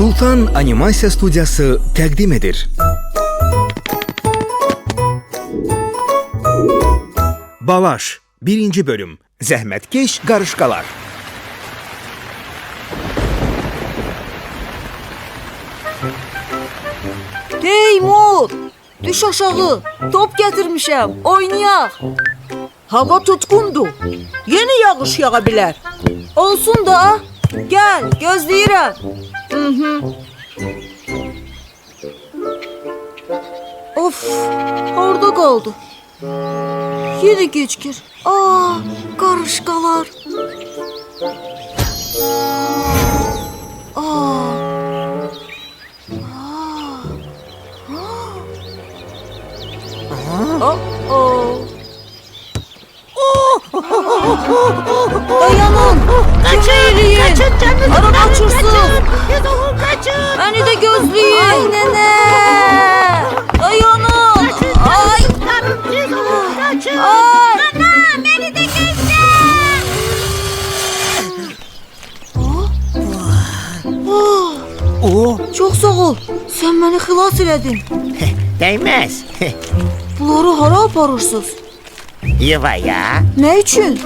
Sultan Animasiya Studiyası təqdim edir. Balaş 1. bölüm. Zəhmətkeş qarışqalar. Teymur, düş aşağı. Top getirmişəm, oynayaq. Hava tutkundu. Yeni yağış yağa bilər. Olsun da, gel, gözləyirəm. Of, orada qaldı. Yine gecikir. Aa, qarışqalar. Dayanın! Kaçın! Kaçın canınızı! Araba uçursun! Kaçın! Beni de gözleyin! Ay nene! Dayanın! Ay! Kaçın! Ay! Ana beni de gözle! Çox sağ ol. Sən məni xilas elədin. Değmez. Bunları hara aparırsınız? Yuvaya. Nə üçün?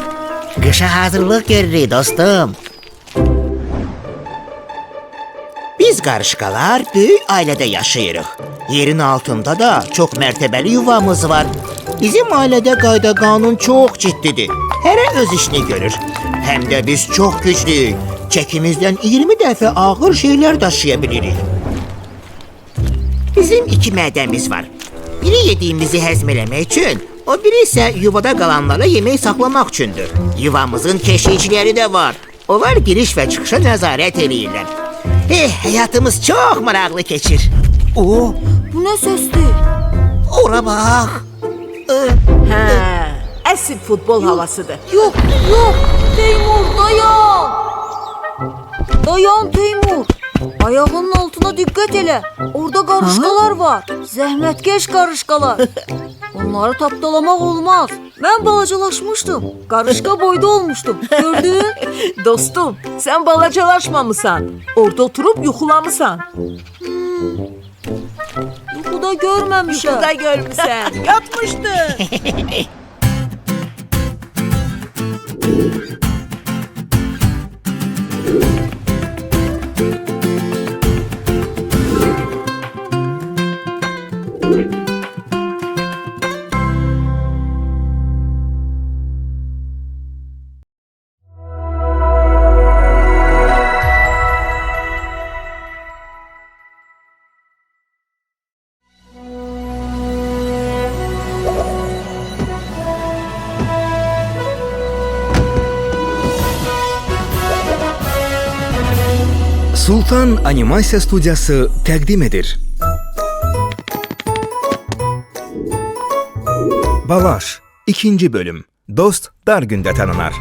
Kışa hazırlık görürük dostum. Biz qarışqalar böyük ailədə yaşayırıq. Yerin altında da çox mərtəbəli yuvamız var. Bizim ailədə qayda qanun çox ciddidir. Hərə öz işini görür. Həm də biz çox güclüyük. Çəkimizdən 20 dəfə ağır şeylər daşıya bilirik. Bizim 2 mədəmiz var. Biri yediyimizi həzm eləmək üçün, o biri isə yuvada qalanlara yemək saxlamaq üçündür. Yuvamızın keşikçiləri də var. Onlar giriş və çıxışa nəzarət eləyirlər. Həyatımız çox maraqlı keçir. Bu nə səsdir? Ora bax. Hə, əsl futbol havasıdır. Yox, yox. Teymur, dayan. Dayan Teymur. Ayağının altına diqqət elə. Orada qarışqalar var. Zəhmətkeş qarışqalar. Onları tapdalamaq olmaz. Mən balacalaşmışdım. Qarışqa boyda olmuşdum. Gördün? Dostum, sen balacalaşmamısan. Orada oturup yuxulamısan. Yuxuda görməmişəm. Yuxuda görmüsən. Yatmışdın. Sultan Animasiya Studiyası təqdim edir. Balaş 2. bölüm. Dost dar gündə tanınar.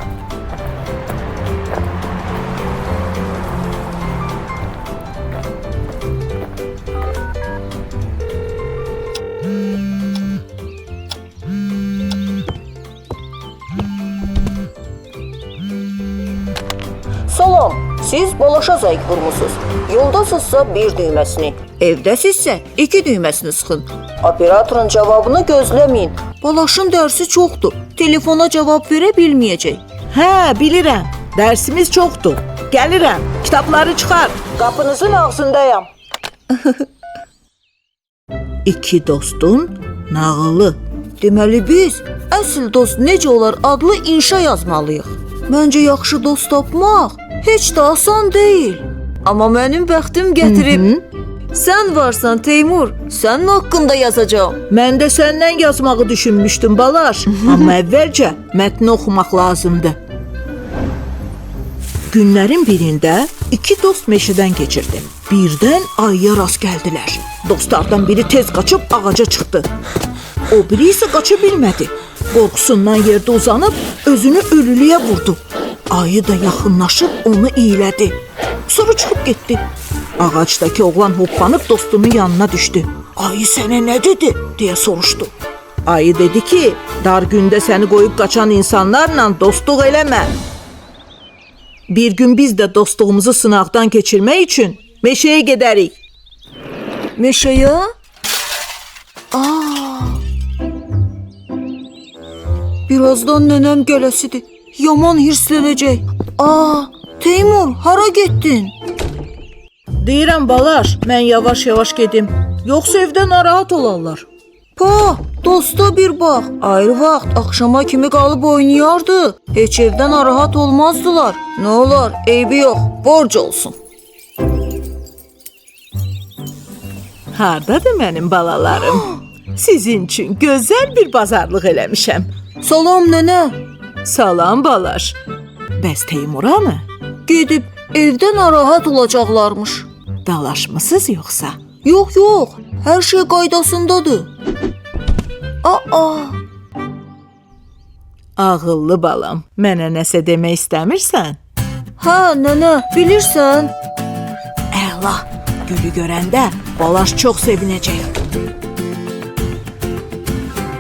Salam, siz balaşa zəng vurmusunuz. Yoldasınızsa bir düyməsini, evdəsizsə 2 düyməsini sıxın. Operatorun cavabını gözləməyin. Balaşın dərsi çoxdur. Telefona cavab verə bilməyəcək. Hə, bilirəm. Dərsimiz çoxdur. Gəlirəm. Kitabları çıxar. Qapınızın ağzındayam. 2 dostun nağılı. Deməli biz əsl dost necə olar adlı inşa yazmalıyıq. Məncə yaxşı dost tapmaq heç də asan deyil. Amma mənim bəxtim gətirib. Sən varsan Teymur, sənin haqqında yazacağam. Mən də səndən yazmağı düşünmüşdüm Balaş. Amma əvvəlcə mətni oxumaq lazımdır. Günlərin birində 2 dost meşədən keçirdi. Birdən ayıya rast gəldilər. Dostlardan biri tez qaçıb ağaca çıxdı. O biri isə qaça bilmədi. Qorxusundan yerdə uzanıb özünü ölülüyə vurdu. Ayı da yaxınlaşıb onu iylədi. Sonra çıxıb getdi. Ağacdakı oğlan hoppanıb dostunun yanına düşdü. Ayı sənə nə dedi? Deyə soruşdu. Ayı dedi ki, dar gündə səni qoyub qaçan insanlarla dostluq eləmə. Bir gün biz də dostluğumuzu sınaqdan keçirmək üçün Meşəyə gedərik. Meşəyə? Aa! Birazdan nənəm gələsidir. Yaman hirslənəcək. Aa, Teymur, hara getdin? Deyirəm balaş, mən yavaş-yavaş gedim. Yoxsa evdə narahat olarlar. Pa, dosta bir bax. Ayrı vaxt axşama kimi qalıb oynayardı. Heç evdə narahat olmazdılar. Nə olar, eybi yox, borc olsun. Hardadır mənim balalarım? Sizin üçün gözəl bir bazarlıq eləmişəm. Salam nənə. Salam balaş. Bəs Teymura mı? Gedib evdə narahat olacaqlarmış. Dalaşmısınız yoxsa? Yox, yox, hər şey qaydasındadır. Aa, Ağıllı balam, mənə nəsə demək istəmirsən? hə nənə, bilirsən? Əla, gülü görəndə balaş çox sevinəcək.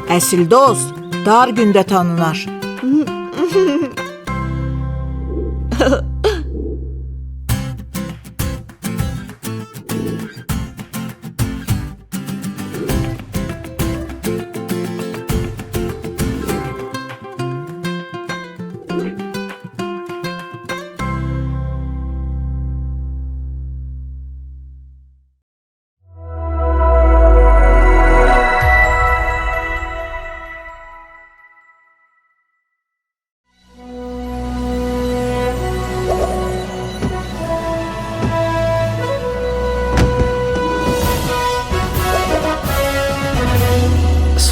Əsil dost, dar gündə tanınar.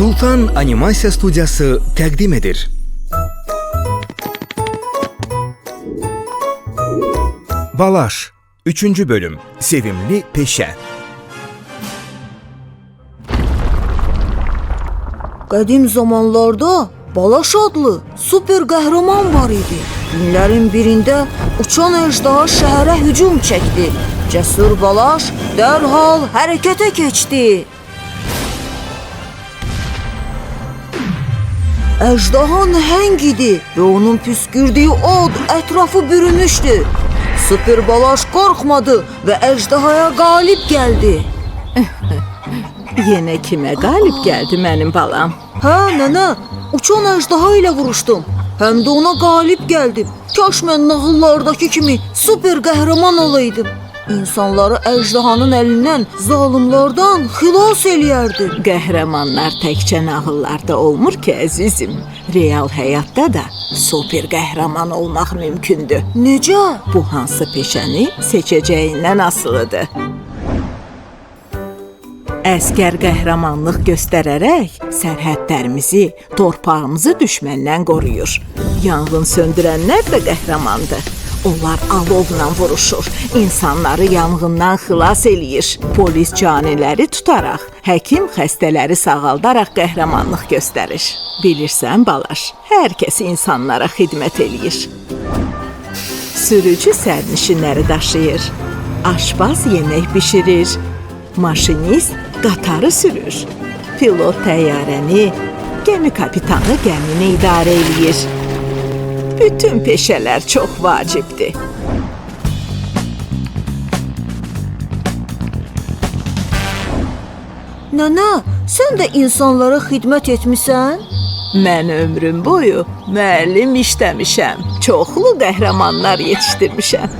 Sultan Animasiya Studiyası təqdim edir. Balaş 3. bölüm. Sevimli peşə. Qədim zamanlarda Balaş adlı super qəhrəman var idi. Günlərin birində uçan əjdaha şəhərə hücum çəkdi. Cəsur Balaş dərhal hərəkətə keçdi. Əjdaha nəhəng idi və onun püskürdüyü od ətrafı bürümüşdü. Super Balaş qorxmadı və əjdahaya qalib gəldi. Yenə kimə qalib gəldi mənim balam? Hə, nənə, uçan əjdaha ilə vuruşdum. Həm də ona qalib gəldim. Kaş mən nağıllardakı kimi super qəhrəman olaydım. İnsanları əjdahanın əlindən, zalımlardan xilas eləyərdim. Qəhrəmanlar təkcə nağıllarda olmur ki, əzizim. Real həyatda da super qəhrəman olmaq mümkündür. Necə? Bu hansı peşəni seçəcəyindən asılıdır. Əskər qəhrəmanlıq göstərərək sərhədlərimizi, torpağımızı düşməndən qoruyur. Yanğın söndürənlər də qəhrəmandır. Onlar alovla vuruşur, insanları yanğından xilas eləyir. Polis caniləri tutaraq, həkim xəstələri sağaldaraq qəhrəmanlıq göstərir. Bilirsən balaş, hər kəs insanlara xidmət eləyir. Sürücü sərnişinləri daşıyır, aşpaz yemək bişirir, maşinist qatarı sürür, pilot təyyarəni, gəmi kapitanı gəmini idarə eləyir. Bütün peşələr çox vacibdir. Nənə, sən də insanlara xidmət etmisən? Mən ömrüm boyu müəllim işləmişəm. Çoxlu qəhrəmanlar yetişdirmişəm.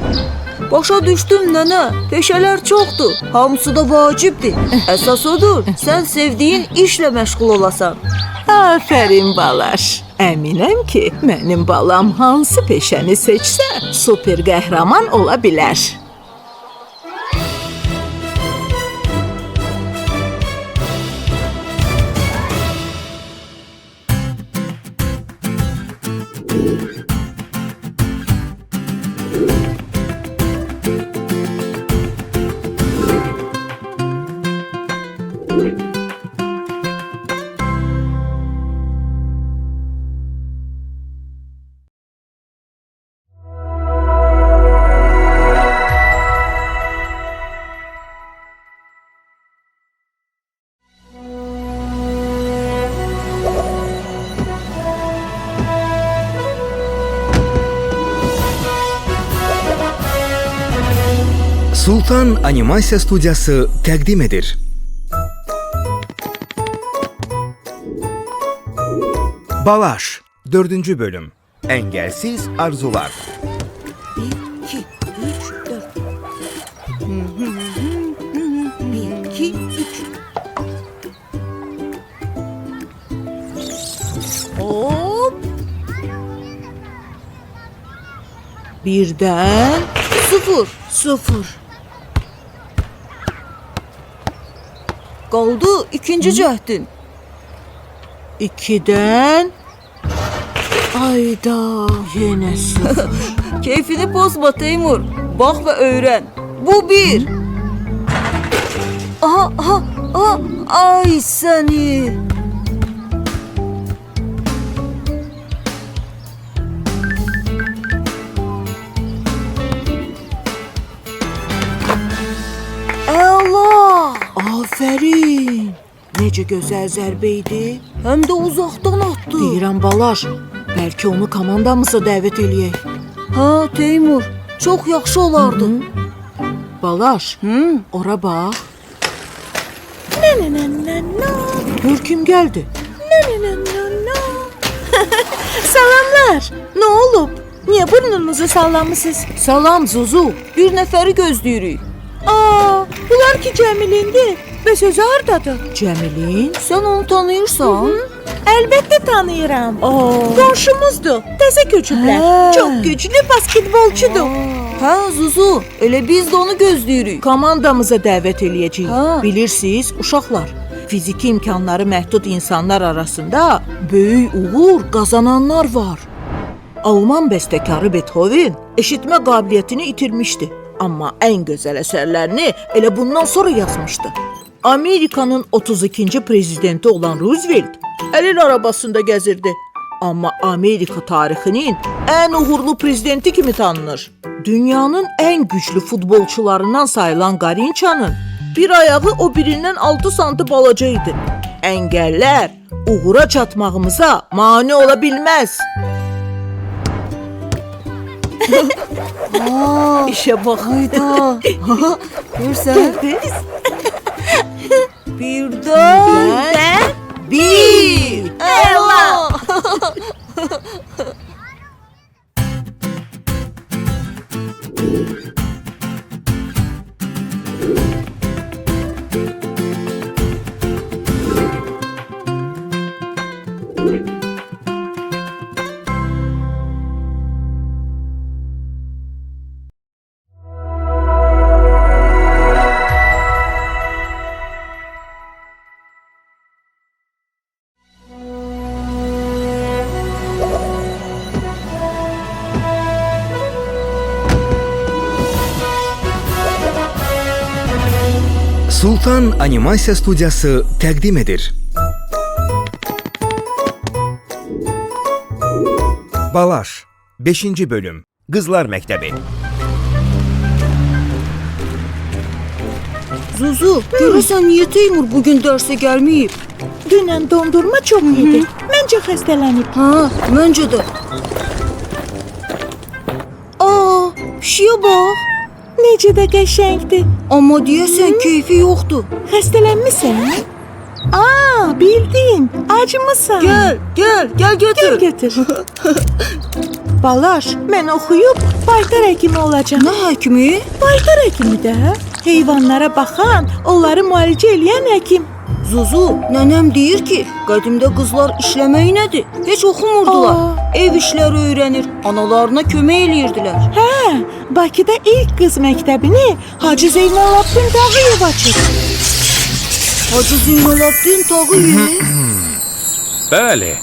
Başa düşdüm nənə, peşələr çoxdur, hamısı da vacibdir. Əsas odur, sən sevdiyin işlə məşğul olasan. Afərin balaş. Əminəm ki, mənim balam hansı peşəni seçsə, super qəhrəman ola bilər. Sultan Animasiya Studiyası təqdim edir. Balaş 4. bölüm. Engelsiz arzular. 1, 2, 3, 4. 1, 2, 3. Hop. Birden 0, 0. Qaldı ikinci cəhdin. 2'den ayda yine 0. Keyfini bozma Teymur. Bax və öyrən. Bu bir. Aha, ay səni. Allah! Aferin. Necə gözəl zərbə idi. Həm də uzaqdan atdı. Deyirəm Balaş, bəlkə onu komandamıza dəvət eləyək. Ha, Teymur, çox yaxşı olardı. Balaş, ora bax. Gör kim gəldi. Salamlar. Nə olub? Niyə burnunuzu sallamısınız? Salam Zuzu, bir nəfəri gözləyirik. Aa, bunlar ki Cəmilindir. Bəs özü hardadır? Cəmilin? Sən onu tanıyırsan? Əlbəttə tanıyıram. Qonşumuzdur. Təzə köçüblər. Hə. Çox güclü basketbolçudur. Hə, Zuzu, elə biz də onu gözləyirik. Komandamıza dəvət eləyəcəyik. Hə. Bilirsiniz, uşaqlar, fiziki imkanları məhdud insanlar arasında böyük uğur qazananlar var. Alman bəstəkarı Beethoven eşitmə qabiliyyətini itirmişdi. Amma ən gözəl əsərlərini elə bundan sonra yazmışdı. Amerikanın 32-ci prezidenti olan Roosevelt əlil arabasında gəzirdi. Amma Amerika tarixinin ən uğurlu prezidenti kimi tanınır. Dünyanın ən güclü futbolçularından sayılan Qarinçanın bir ayağı o birindən 6 santim balaca idi. Əngəllər uğura çatmağımıza mane ola bilməz. İşə bax. Hayda. Görsən? Birdən bir. Allah. Sultan Animasiya Studiyası təqdim edir. Balaş 5. bölüm. Qızlar Məktəbi. Zuzu, görürsən niyə Teymur bugün dərsə gəlməyib? Dünən dondurma çox yedi. Məncə xəstələnib. Ha, məncə də. Aa, pişiyə bax. Necə də qəşəngdir. Amma deyəsən keyfi yoxdur. Xəstələnmisən? Aa, bildim. Acımısan. Gəl götür. Götür. Balaş, mən oxuyub baytar həkimi olacağam. Nə həkimi? Baytar həkimi də. Heyvanlara baxan, onları müalicə eləyən həkim. Zuzu, nənəm deyir ki, qədimdə qızlar işləmək nədir? Heç oxumurdular. Ev işləri öyrənir, analarına kömək eləyirdilər. Hə, Bakıda ilk qız məktəbini Hacı Zeynalabdin Tağıyev açır. Hacı Zeynalabdin Tağıyev? Bəli.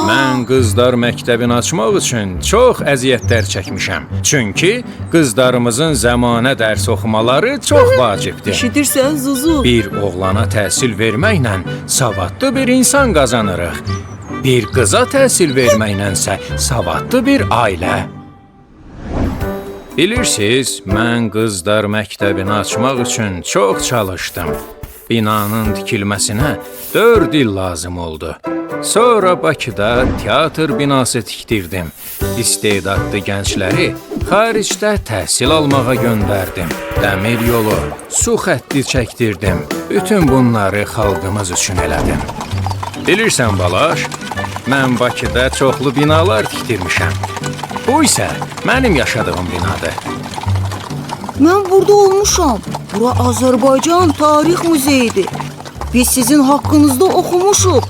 Mən qızlar məktəbini açmaq üçün çox əziyyətlər çəkmişəm. Çünki qızlarımızın zəmanə dərs oxumaları çox vacibdir. İşidirsən Zuzu? Bir oğlana təhsil verməklə savadlı bir insan qazanırıq. Bir qıza təhsil verməklənsə savadlı bir ailə. Bilirsiniz, mən qızlar məktəbini açmaq üçün çox çalışdım. Binanın tikilməsinə 4 il lazım oldu. Sonra Bakıda teatr binası tikdirdim. İstedadlı gəncləri xaricdə təhsil almağa göndərdim. Dəmir yolu, su xətti çəkdirdim. Bütün bunları xalqımız üçün elədim. Bilirsən Balaş, mən Bakıda çoxlu binalar tikdirmişəm. Bu isə mənim yaşadığım binadır. Mən burada olmuşam. Bura Azərbaycan Tarix Muzeyidir. Biz sizin haqqınızda oxumuşuq.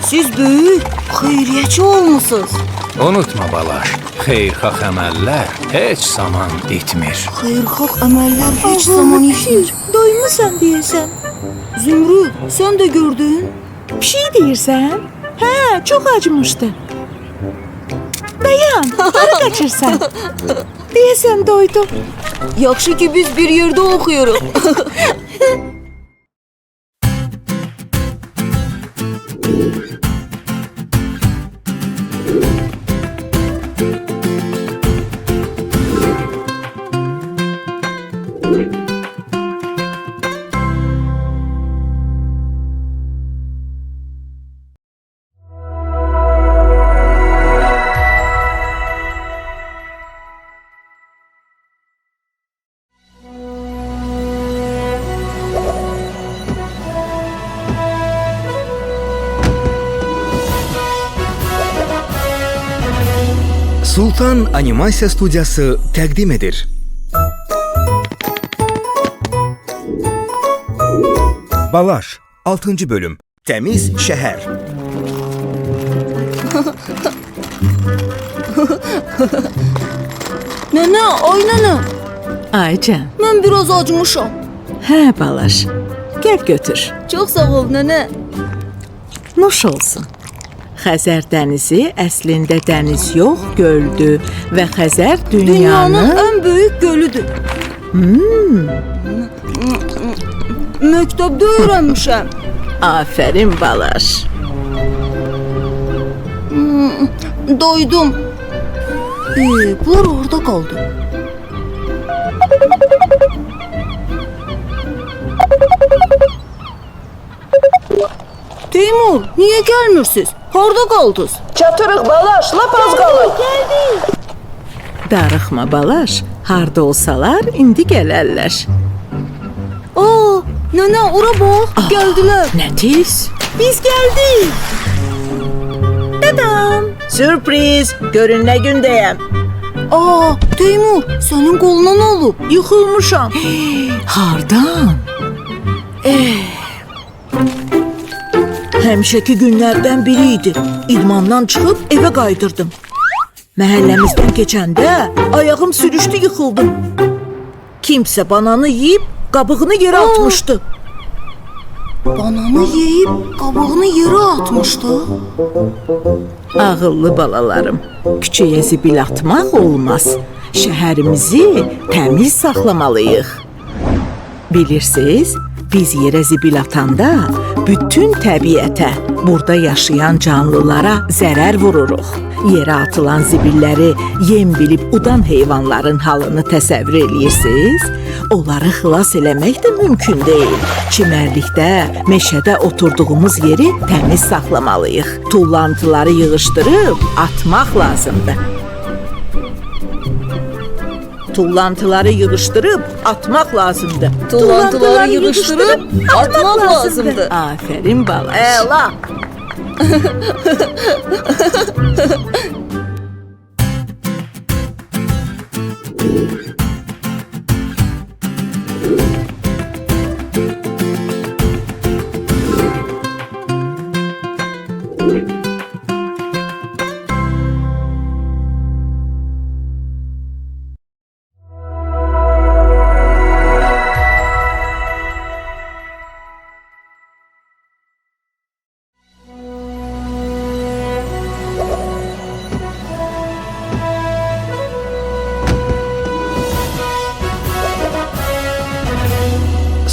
Siz böyük xeyriyyəçi olmusunuz. Unutma Balaş, xeyirxah əməllər heç zaman bitmir. Xeyirxah əməllər heç zaman itmir. Doymusan deyəsən. Zümrüd, sən də gördün? Pişik deyirsən? Hə, çox acımışdı. Dayan, hara qaçırsan? Deyəsən doydum. Yaxşı ki biz bir yerdə oxuyuruq. Sultan Animasiya Studiyası təqdim edir. Balaş 6. bölüm. Təmiz şəhər. Nənə, ay nənə, Aycan, mən biraz acmışam. hə Balaş, gəl götür. Çox sağ ol nənə. Nuş olsun. Xəzər dənizi əslində dəniz yox, göldür və Xəzər Dünyanın dünyanın ən böyük gölüdür. Məktəbdə öyrənmişəm. Afərin Balaş. Doydum. Bunlar orada qaldı. Teymur, niyə gəlmirsiniz? Harda qaldınız? Çatırıq Balaş, lap az qalır. Darıxma Balaş, harda olsalar indi gələrlər. Aa, nənə, ora bax, gəldilər. Nə tez? Biz gəldik. Dadam. Sürpriz, görün nə gündəyəm. Aa, Teymur, sənin qoluna nə olub? Yıxılmışam. Hardan? Həmişəki günlərdən biri idi. İdmandan çıxıb evə qayıdırdım. Məhəlləmizdən keçəndə ayağım sürüşdü, yıxıldım. Kimsə bananı yeyib qabığını yerə atmışdı. Bananı yeyib qabığını yerə atmışdı. Ağıllı balalarım, küçəyə zibil atmaq olmaz. Şəhərimizi təmiz saxlamalıyıq. Bilirsiniz, biz yerə zibil atanda bütün təbiətə, burada yaşayan canlılara zərər vururuq. Yerə atılan zibilləri yem bilib udan heyvanların halını təsəvvür eləyirsiniz? Onları xilas eləmək də mümkün deyil. Çimərlikdə, meşədə oturduğumuz yeri təmiz saxlamalıyıq. Tullantıları yığışdırıb atmaq lazımdır. Tullantıları yığışdırıb atmaq lazımdır. Tullantıları yığışdırıb atmaq lazımdır. Afərin Balaş. Əla.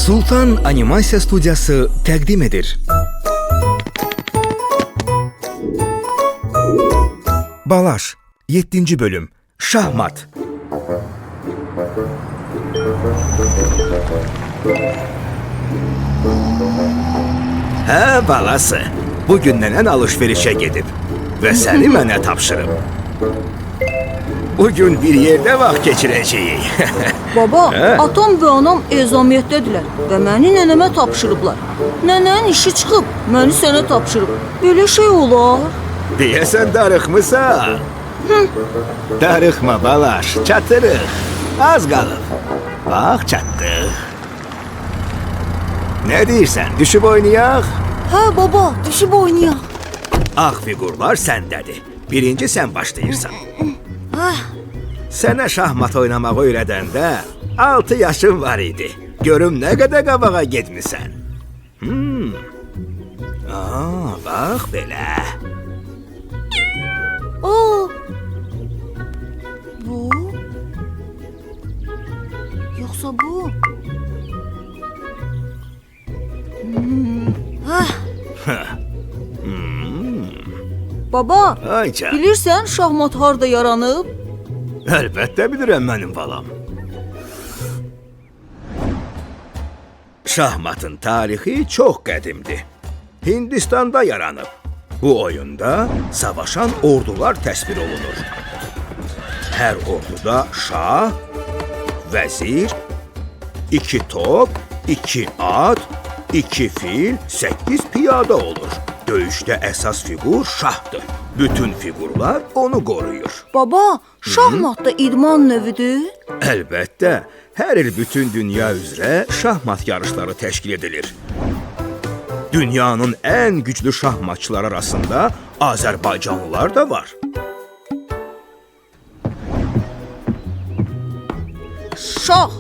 Sultan Animasiya Studiyası təqdim edir. Balaş 7. bölüm. Şahmat. Hə balası, bugündən alış-verişə gedib və səni mənə tapşırıb. Bugün bir yerdə vaxt keçirəcəyik. Baba, atam və anam ezamiyyətdədirlər və məni nənəmə tapşırıblar. Nənənin işi çıxıb, məni sənə tapşırıb. Belə şey olar? Deyəsən darıxmısan. Darıxma balaş, çatırıq. Az qalıb. Bax, çatdıq. Nə deyirsən, düşüb oynayaq? Hə baba, düşüb oynayaq. Ağ fiqurlar səndədir. Birinci sən başlayırsan. Sənə şahmat oynamaq öyrədəndə 6 yaşın var idi. Görüm nə qədər qabağa getmisən. Bax belə. Aa! Bu? Yoxsa bu? Baba, Ayca, bilirsən şahmat harda yaranıb? əlbəttə bilirəm mənim balam. Şahmatın tarixi çox qədimdir. Hindistanda yaranıb. Bu oyunda savaşan ordular təsvir olunur. Hər orduda şah, vəzir, 2 top, 2 at, 2 fil, 8 piyada olur. Döyüşdə əsas fiqur şahdır. Bütün fiqurlar onu qoruyur. Baba, şahmat da idman növüdür? Əlbəttə, hər il bütün dünya üzrə şahmat yarışları təşkil edilir. Dünyanın ən güclü şahmatçılar arasında Azərbaycanlılar da var. Şah.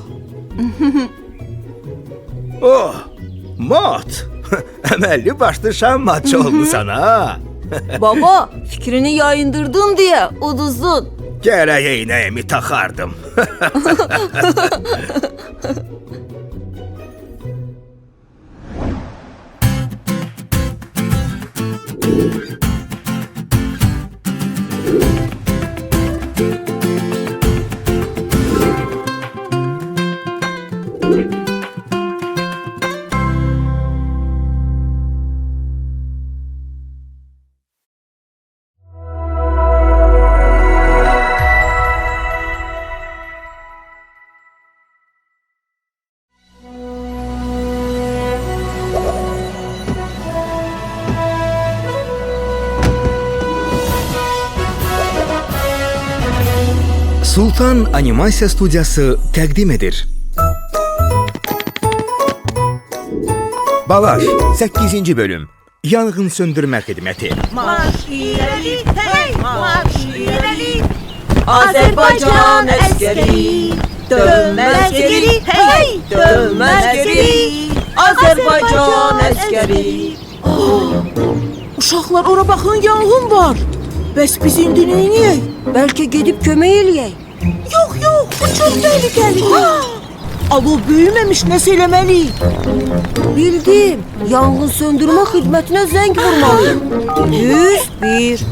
Oh, mat! Əməlli başlı şahmatçı olmusan ha? Baba, fikrini yayındırdın deyə uduzdun. Gərək eynəyimi taxardım. Sultan Animasiya Studiyası təqdim edir. Balaş, 8-ci bölüm. Yanğın söndürmə xidməti. Marş irəli, hey, marş irəli. Azərbaycan əskəri, dönməz geri, hey, dönməz geri. Azərbaycan əskəri. Uşaqlar ora baxın, yanğın var. Bəs biz indi nə edək? Bəlkə gedib kömək eləyək. Yox, bu çox təhlükəlidir. Alov böyüməmiş, nəsə eləməliyik. Bildim, yanğın söndürmə xidmətinə zəng vurmalıyım. 101.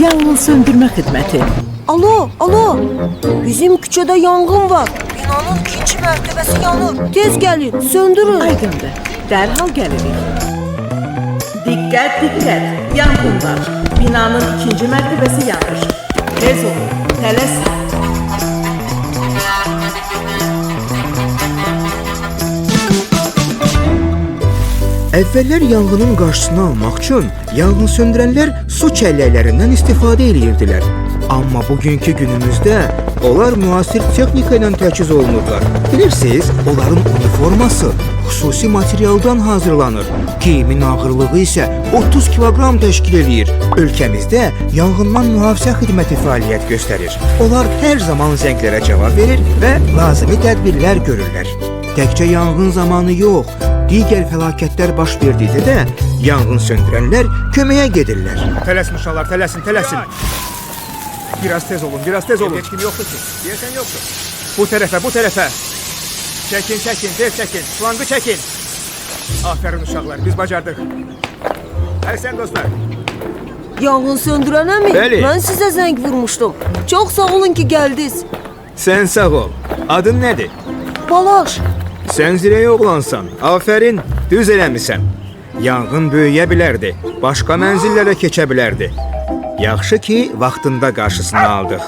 Yanğın söndürmə xidməti. Alo, bizim küçədə yanğın var. Binanın 2-ci mərtəbəsi yanır. Tez gəlin, söndürün. Aydındır, dərhal gəlirik. Diqqət, yanğın var. Binanın 2-ci mərtəbəsi yanır. Tez olun, tələsin. Əvvəllər yanğının qarşısını almaq üçün yanğın söndürənlər su çəlləklərindən istifadə edirdilər. Amma bugünkü günümüzdə onlar müasir texnika ilə təchiz olunurlar. Bilirsiniz, onların uniforması xüsusi materialdan hazırlanır. Geyimin ağırlığı isə 30 kiloqram təşkil edir. Ölkəmizdə yanğından mühafizə xidməti fəaliyyət göstərir. Onlar hər zaman zənglərə cavab verir və lazımi tədbirlər görürlər. Təkcə yanğın zamanı yox, digər fəlakətlər baş verdikdə də yanğın söndürənlər köməyə gedirlər. Tələsin uşaqlar, tələsin. Biraz tez olun. Heç kim yoxdur ki. Deyəsən yoxdur. Bu tərəfə. Çəkin, tez çəkin. Flankı çəkin. Afərin uşaqlar, biz bacardıq. Sən dostlar. Yanğın söndürənəmi? Bəli. Mən sizə zəng vurmuşdum. Çox sağ olun ki, gəldiniz. Sən sağ ol. Adın nədir? Balaş, Sən zirəyə oğlansan. Afərin. Düz eləmisən. Yanğın böyüyə bilərdi, başqa mənzillərə keçə bilərdi. Yaxşı ki, vaxtında qarşısını aldıq.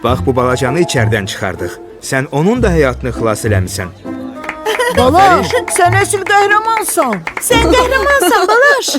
Bax, bu balacanı içərdən çıxardıq. Sən onun da həyatını xilas eləmisən. Balaş, sən əsl qəhrəmansan. Sən qəhrəmansan, Balaş.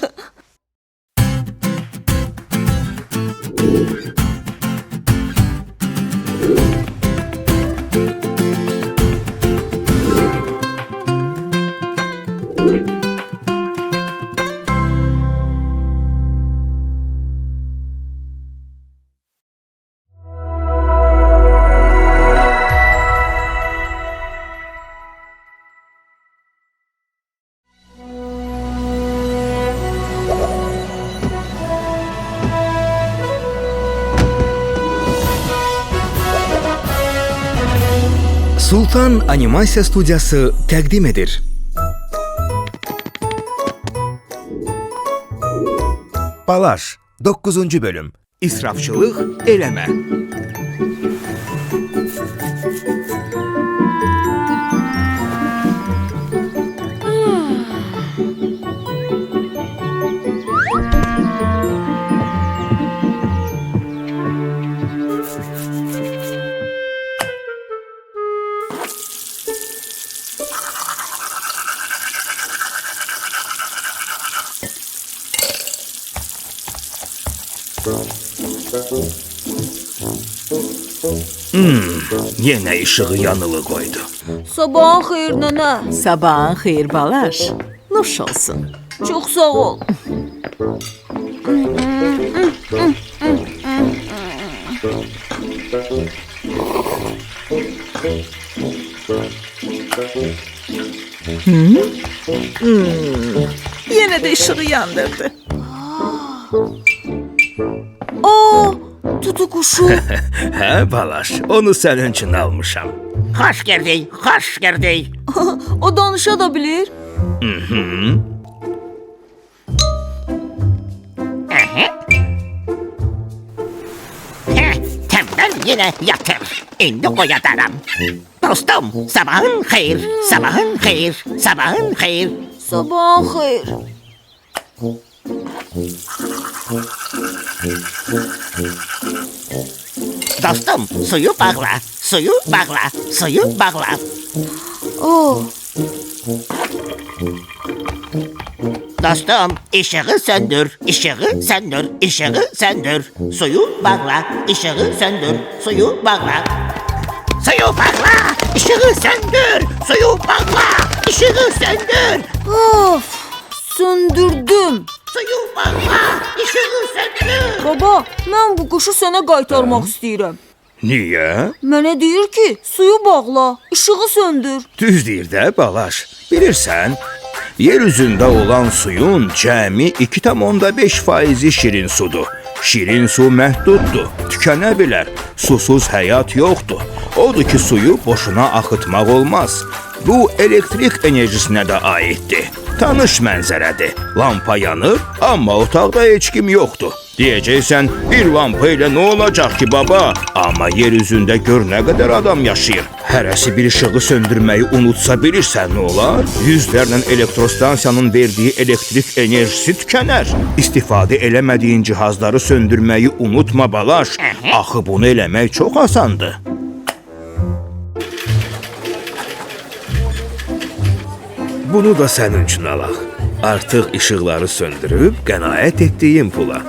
Sultan Animasiya Studiyası təqdim edir. Balaş, 9-cu bölüm. İsrafçılıq eləmə. Yenə işığı yanılı qoydu. Sabahın xeyir nənə. Sabahın xeyir Balaş. Nuş olsun. Çox sağ ol. Yenə də işığı yandırdı. Aa, tutu quşu. Hə, Balaş, onu sənin üçün almışam. Xoş gəldik, xoş gəldik. O danışa da bilir. Tembel yine yatır. İndi koyadarım. Dostum, sabahın xeyir, sabahın xeyir, sabahın xeyir. Sabahın xeyir. Dostum, suyu bağla, suyu bağla, suyu bağla. Oh, Dostum, ışığı söndür, ışığı söndür, ışığı söndür. Suyu bağla, ışığı söndür, suyu bağla. Suyu bağla, ışığı söndür, suyu bağla, ışığı söndür. of. Söndürdüm. Suyu bağla, ışığı söndür. Baba, mən bu quşu sənə qaytarmaq istəyirəm. Niyə? Mənə deyir ki, suyu bağla, işığı söndür. Düz deyir də, Balaş. Bilirsən, yer üzündə olan suyun cəmi 2,5% şirin sudur. Şirin su məhduddur, tükənə bilər. Susuz həyat yoxdur. Odur ki, suyu boşuna axıtmaq olmaz. Bu elektrik enerjisinə də aiddir. Tanış mənzərədir. Lampa yanır, amma otaqda heç kim yoxdur. Deyəcəksən, bir lampa ilə nə olacaq ki, baba? Amma yer üzündə gör nə qədər adam yaşayır. Hərəsi bir işığı söndürməyi unutsa bilirsən nə olar? Yüzlərlə elektrostansiyanın verdiyi elektrik enerjisi tükənər. İstifadə eləmədiyin cihazları söndürməyi unutma, Balaş. Axı bunu eləmək çox asandır. Bunu da sənin üçün alaq. Artıq işıqları söndürüb qənaət etdiyim pula.